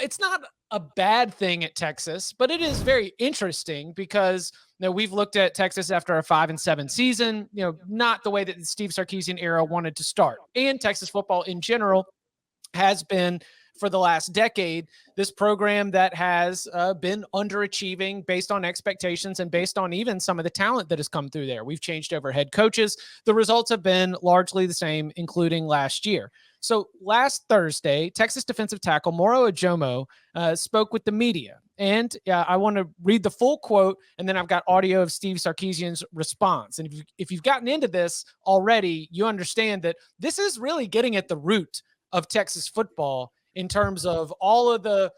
it's not a bad thing at Texas, but it is very interesting because we've looked at Texas after a 5-7 season, not the way that the Steve Sarkisian era wanted to start. And Texas football in general has been, for the last decade, this program that has been underachieving based on expectations and based on even some of the talent that has come through there. We've changed over head coaches. The results have been largely the same, including last year. So last Thursday, Texas defensive tackle Moro Ojomo spoke with the media. And I want to read the full quote, and then I've got audio of Steve Sarkisian's response. And if you've gotten into this already, you understand that this is really getting at the root of Texas football in terms of all of the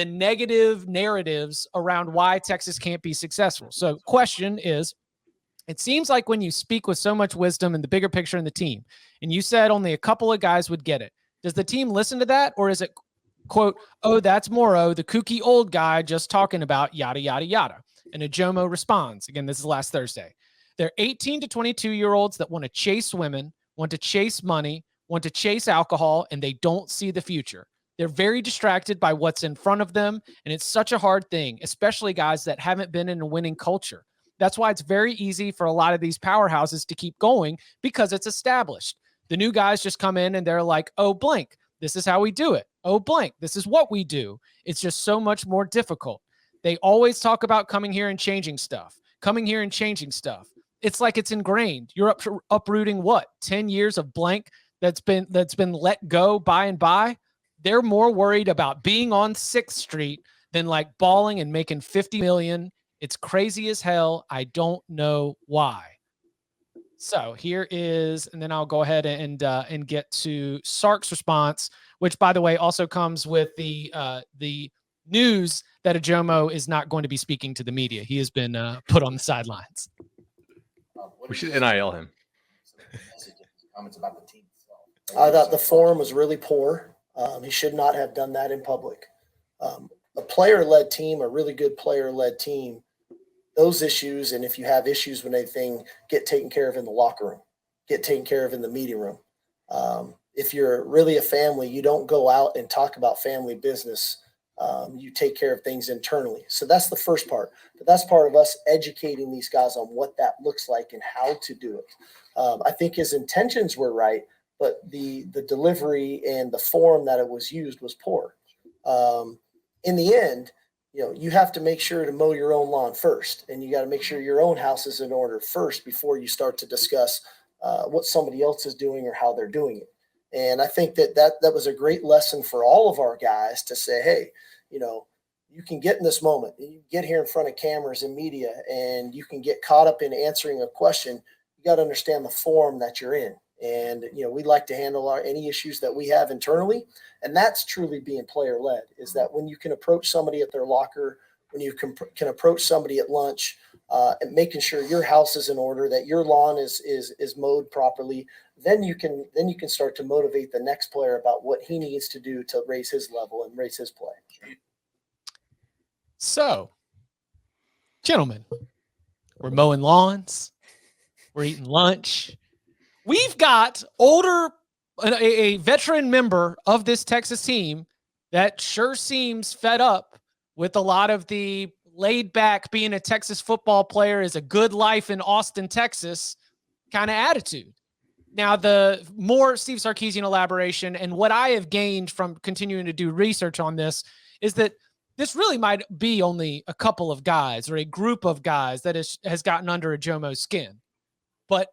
negative narratives around why Texas can't be successful. So question is, it seems like when you speak with so much wisdom and the bigger picture in the team, and you said only a couple of guys would get it, does the team listen to that? Or is it, quote, oh, that's Moro, the kooky old guy just talking about yada, yada, yada? And Ojomo responds, again, this is last Thursday. They're 18 to 22-year-olds that want to chase women, want to chase money, want to chase alcohol, and they don't see the future. They're very distracted by what's in front of them, and it's such a hard thing, especially guys that haven't been in a winning culture. That's why it's very easy for a lot of these powerhouses to keep going, because it's established. The new guys just come in and they're like, oh, blank, this is how we do it. Oh, blank, this is what we do. It's just so much more difficult. They always talk about coming here and changing stuff, coming here and changing stuff. It's like it's ingrained. You're uprooting what? 10 years of blank that's been let go by and by. They're more worried about being on 6th Street than like balling and making $50 million. It's crazy as hell. I don't know why. So here is, and then I'll go ahead and get to Sark's response, which, by the way, also comes with the news that Ojomo is not going to be speaking to the media. He has been put on the sidelines. We should NIL him. Comments about the team. I thought the form was really poor. He should not have done that in public. A player-led team, a really good player-led team, those issues, and if you have issues with anything, get taken care of in the locker room, get taken care of in the meeting room. If you're really a family, you don't go out and talk about family business. You take care of things internally. So that's the first part. But that's part of us educating these guys on what that looks like and how to do it. I think his intentions were right, but the delivery and the form that it was used was poor. In the end, you have to make sure to mow your own lawn first, and you got to make sure your own house is in order first before you start to discuss what somebody else is doing or how they're doing it. And I think that was a great lesson for all of our guys to say, hey, you can get in this moment, you get here in front of cameras and media, and you can get caught up in answering a question. You got to understand the forum that you're in. And, we like to handle any issues that we have internally. And that's truly being player led, is that when you can approach somebody at their locker, when you can approach somebody at lunch, and making sure your house is in order, that your lawn is mowed properly, then you can start to motivate the next player about what he needs to do to raise his level and raise his play. So, gentlemen, we're mowing lawns, we're eating lunch. We've got a veteran member of this Texas team that sure seems fed up with a lot of the laid back, being a Texas football player is a good life in Austin, Texas kind of attitude. Now, the more Steve Sarkisian elaboration and what I have gained from continuing to do research on this is that this really might be only a couple of guys or a group of guys that has gotten under Ojomo's skin. But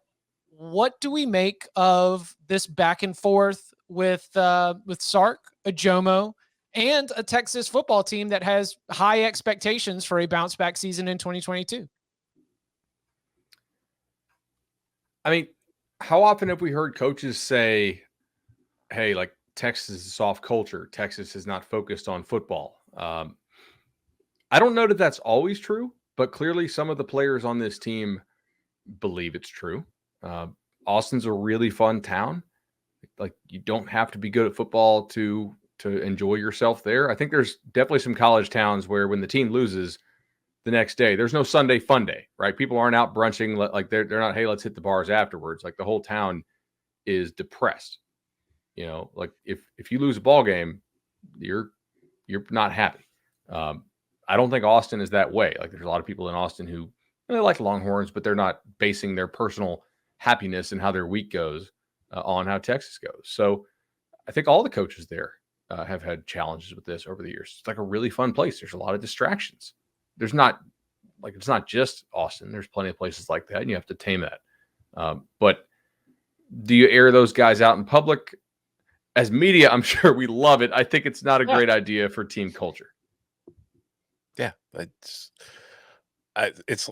what do we make of this back and forth with Sark, Ojomo, and a Texas football team that has high expectations for a bounce back season in 2022? I mean, how often have we heard coaches say, hey, like, Texas is a soft culture. Texas is not focused on football. I don't know that that's always true, but clearly some of the players on this team believe it's true. Austin's a really fun town. Like, you don't have to be good at football to enjoy yourself there. I think there's definitely some college towns where when the team loses the next day, there's no Sunday fun day, right? People aren't out brunching. Like, they're not, hey, let's hit the bars afterwards. Like, the whole town is depressed. Like, if you lose a ball game, you're you're not happy. I don't think Austin is that way. Like there's a lot of people in Austin who they like Longhorns, but they're not basing their personal happiness and how their week goes on how Texas goes. So I think all the coaches there have had challenges with this over the years. It's like a really fun place. There's a lot of distractions. There's not like, it's not just Austin. There's plenty of places like that, and you have to tame that. But do you air those guys out in public? As media, I'm sure we love it. I think it's not a great idea for team culture. Yeah, it's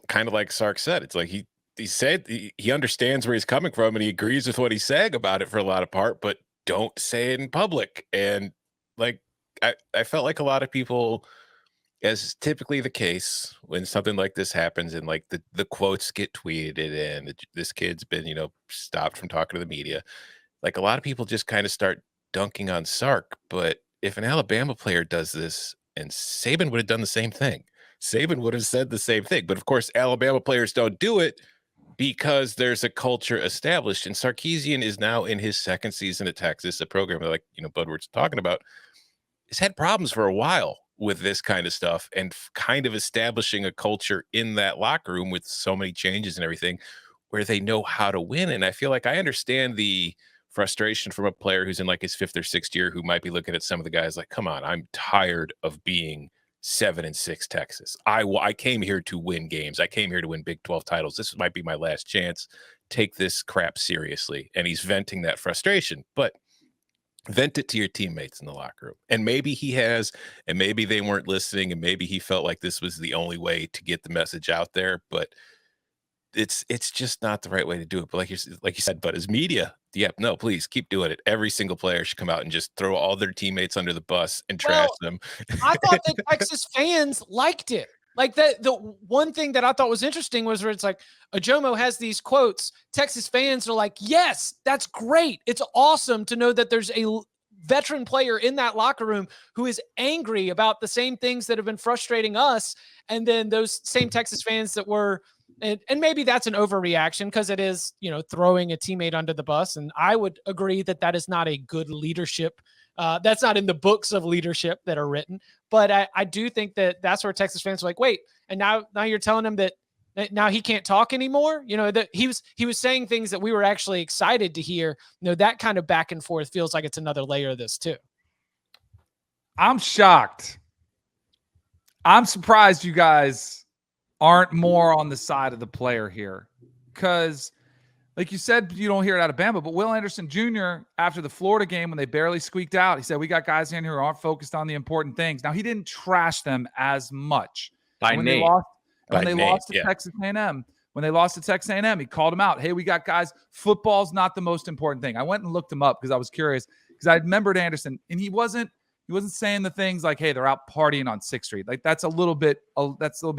kind of like Sark said. It's like he said he understands where he's coming from and he agrees with what he's saying about it for a lot of part, but don't say it in public. And like I felt like a lot of people, as typically the case when something like this happens and like the quotes get tweeted and this kid's been, stopped from talking to the media, like a lot of people just kind of start dunking on Sark. But if an Alabama player does this, and Saban would have done the same thing, Saban would have said the same thing. But of course, Alabama players don't do it because there's a culture established. And Sarkisian is now in his second season at Texas, a program that, like, Budward's talking about, has had problems for a while with this kind of stuff and kind of establishing a culture in that locker room with so many changes and everything where they know how to win. And I feel like I understand the frustration from a player who's in like his 5th or 6th year who might be looking at some of the guys like, come on, I'm tired of being 7-6 Texas. I came here to win games. I came here to win Big 12 titles. This might be my last chance. Take this crap seriously. And he's venting that frustration, but vent it to your teammates in the locker room. And maybe he has, and maybe they weren't listening, and maybe he felt like this was the only way to get the message out there, but it's just not the right way to do it. But like you said, but as media, no, please keep doing it. Every single player should come out and just throw all their teammates under the bus and trash them. I thought that Texas fans liked it. Like that, the one thing that I thought was interesting was where it's like Ojomo has these quotes. Texas fans are like, yes, that's great. It's awesome to know that there's a veteran player in that locker room who is angry about the same things that have been frustrating us. And then those same Texas fans that were, and maybe that's an overreaction because it is, throwing a teammate under the bus. And I would agree that that is not a good leadership. That's not in the books of leadership that are written. But I do think that that's where Texas fans are like, wait, and now you're telling him that now he can't talk anymore. That he was saying things that we were actually excited to hear. That kind of back and forth feels like it's another layer of this too. I'm shocked. I'm surprised you guys aren't more on the side of the player here. Because, like you said, you don't hear it out of Bama, but Will Anderson Jr., after the Florida game when they barely squeaked out, he said, we got guys in here who aren't focused on the important things. Now, he didn't trash them as much. When they lost to Texas A&M, he called them out. Hey, we got guys. Football's not the most important thing. I went and looked him up because I was curious because I remembered Anderson, and he wasn't saying the things like, hey, they're out partying on 6th Street. Like that's a little bit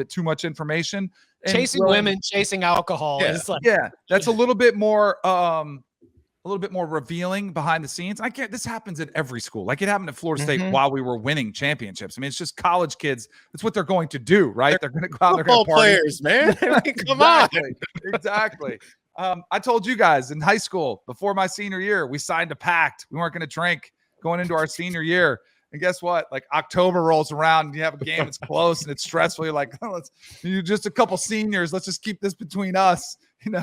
too much information. And chasing women, chasing alcohol. Yeah, is like, that's a little bit more revealing behind the scenes. This happens at every school. Like it happened at Florida State while we were winning championships. I mean, it's just college kids. That's what they're going to do, right? They're going to go out. They're going to party. Players, man. Come on. Exactly. I told you guys in high school before my senior year, we signed a pact. We weren't going to drink going into our senior year. And guess what? Like October rolls around and you have a game that's close and it's stressful. You're like, you're just a couple seniors. Let's just keep this between us.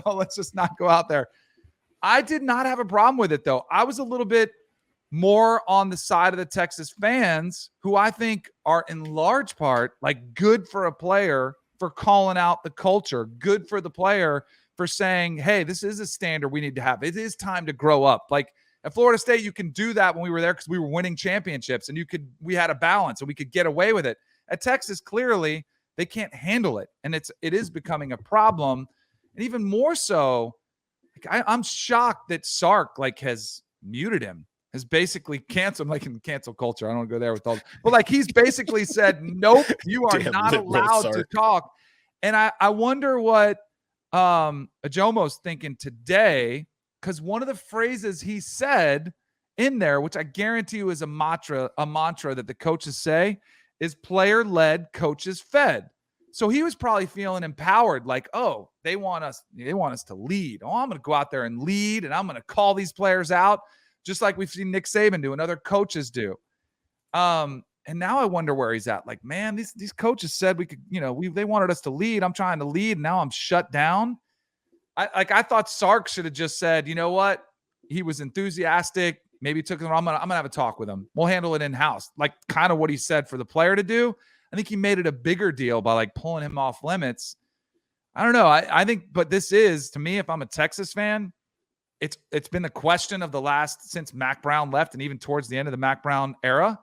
Let's just not go out there. I did not have a problem with it, though. I was a little bit more on the side of the Texas fans who I think are in large part like good for a player for calling out the culture, good for the player for saying, hey, this is a standard we need to have. It is time to grow up. Like, at Florida State, you can do that when we were there because we were winning championships and we had a balance and we could get away with it. At Texas, clearly, they can't handle it. And it is becoming a problem. And even more so, I'm shocked that Sark has muted him, has basically canceled, like in cancel culture. I don't want to go there with all, but he's basically said, nope, you are not allowed to talk. And I wonder what Ojomo's thinking today. Because one of the phrases he said in there, which I guarantee you is a mantra that the coaches say, is player-led, coaches fed. So he was probably feeling empowered, like, oh, they want us to lead. Oh, I'm going to go out there and lead, and I'm going to call these players out, just like we've seen Nick Saban do and other coaches do. And And now I wonder where he's at. Like, man, these coaches said we could, they wanted us to lead. I'm trying to lead. And now I'm shut down. I thought Sark should have just said, you know what? He was enthusiastic. Maybe took him. I'm gonna have a talk with him. We'll handle it in house. Like kind of what he said for the player to do. I think he made it a bigger deal by like pulling him off limits. I don't know. I think, but this is, to me, if I'm a Texas fan, it's been the question of the last, since Mac Brown left and even towards the end of the Mac Brown era,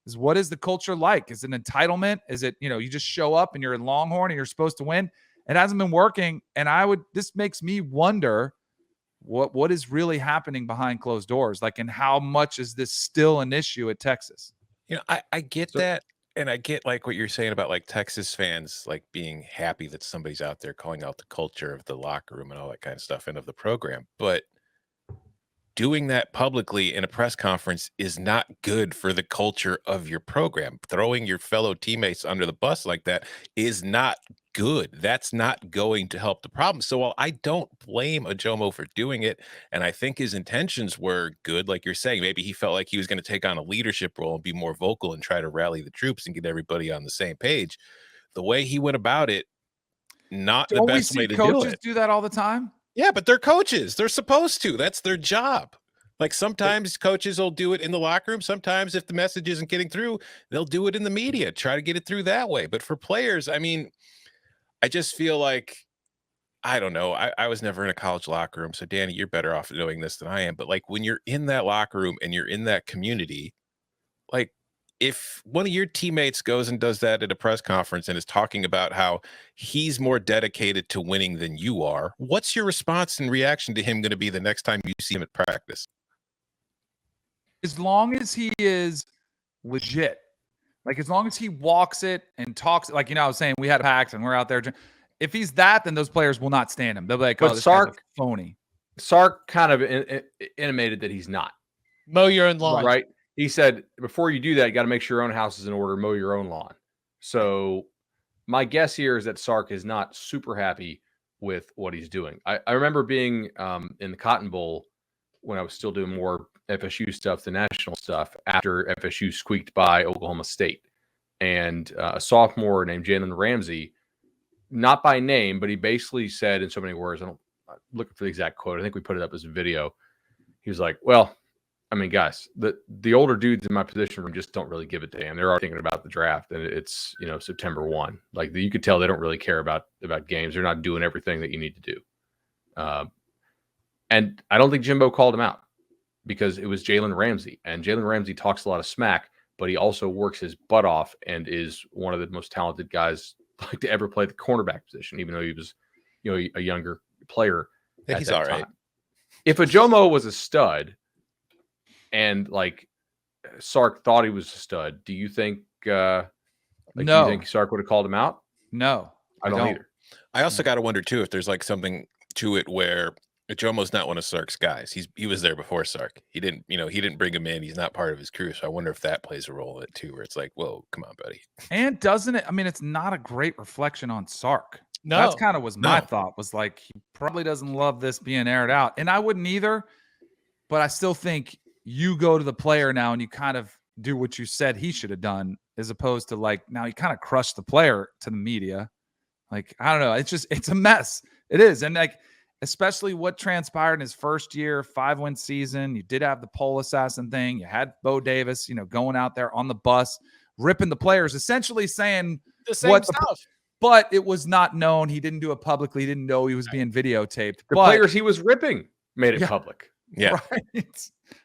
is what is the culture like? Is it an entitlement? Is it, you just show up and you're in Longhorn and you're supposed to win? It hasn't been working. And this makes me wonder what is really happening behind closed doors? Like, and how much is this still an issue at Texas? I get that. And I get like what you're saying about like Texas fans, like being happy that somebody's out there calling out the culture of the locker room and all that kind of stuff and of the program. But doing that publicly in a press conference is not good for the culture of your program. Throwing your fellow teammates under the bus like that is not good. That's not going to help the problem. So while I don't blame Ojomo for doing it, and I think his intentions were good, like you're saying, maybe he felt like he was going to take on a leadership role and be more vocal and try to rally the troops and get everybody on the same page. The way he went about it, not the best way to do it. Coaches do that all the time. Yeah, but they're coaches. They're supposed to. That's their job. Like sometimes coaches will do it in the locker room. Sometimes if the message isn't getting through, they'll do it in the media, try to get it through that way. But for players, I mean, I just feel like, I don't know. I was never in a college locker room. So Danny, you're better off knowing this than I am. But like when you're in that locker room and you're in that community, like if one of your teammates goes and does that at a press conference and is talking about how he's more dedicated to winning than you are, what's your response and reaction to him going to be the next time you see him at practice? As long as he is legit, like as long as he walks it and talks, like, I was saying, we had a pact and we're out there. If he's that, then those players will not stand him. They'll be like, oh, this guy's a phony. Sark kind of intimated that he's not. Mow your own lawn. Right. He said, before you do that, you got to make sure your own house is in order, mow your own lawn. So my guess here is that Sark is not super happy with what he's doing. I remember being in the Cotton Bowl when I was still doing more FSU stuff, the national stuff, after FSU squeaked by Oklahoma State. And a sophomore named Jalen Ramsey, not by name, but he basically said in so many words, I'm looking for the exact quote. I think we put it up as a video. He was like, well, I mean, guys, the older dudes in my position room just don't really give a damn. They're already thinking about the draft, and it's, September 1. Like, you could tell they don't really care about games. They're not doing everything that you need to do. And I don't think Jimbo called him out because it was Jalen Ramsey. And Jalen Ramsey talks a lot of smack, but he also works his butt off and is one of the most talented guys like to ever play the cornerback position, even though he was, a younger player. Yeah, he's all right. If Ojomo was a stud and like Sark thought he was a stud, do you think no? Do you think Sark would have called him out? No, I don't either. I also got to wonder too if there's like something to it where Ojomo's not one of Sark's guys. He was there before Sark. He didn't bring him in. He's not part of his crew. So I wonder if that plays a role in it too, where it's like, whoa, come on, buddy. And doesn't it? I mean, it's not a great reflection on Sark. No, that's kind of was my thought, was like, he probably doesn't love this being aired out. And I wouldn't either, but I still think you go to the player now and you kind of do what you said he should have done, as opposed to like, now he kind of crushed the player to the media. Like, I don't know. It's a mess. It is. And like, especially what transpired in his first year, 5-win season. You did have the pole assassin thing. You had Bo Davis, going out there on the bus, ripping the players, essentially saying the same stuff. But it was not known. He didn't do it publicly. He didn't know he was being videotaped. The players he was ripping made it public. Yeah. Right.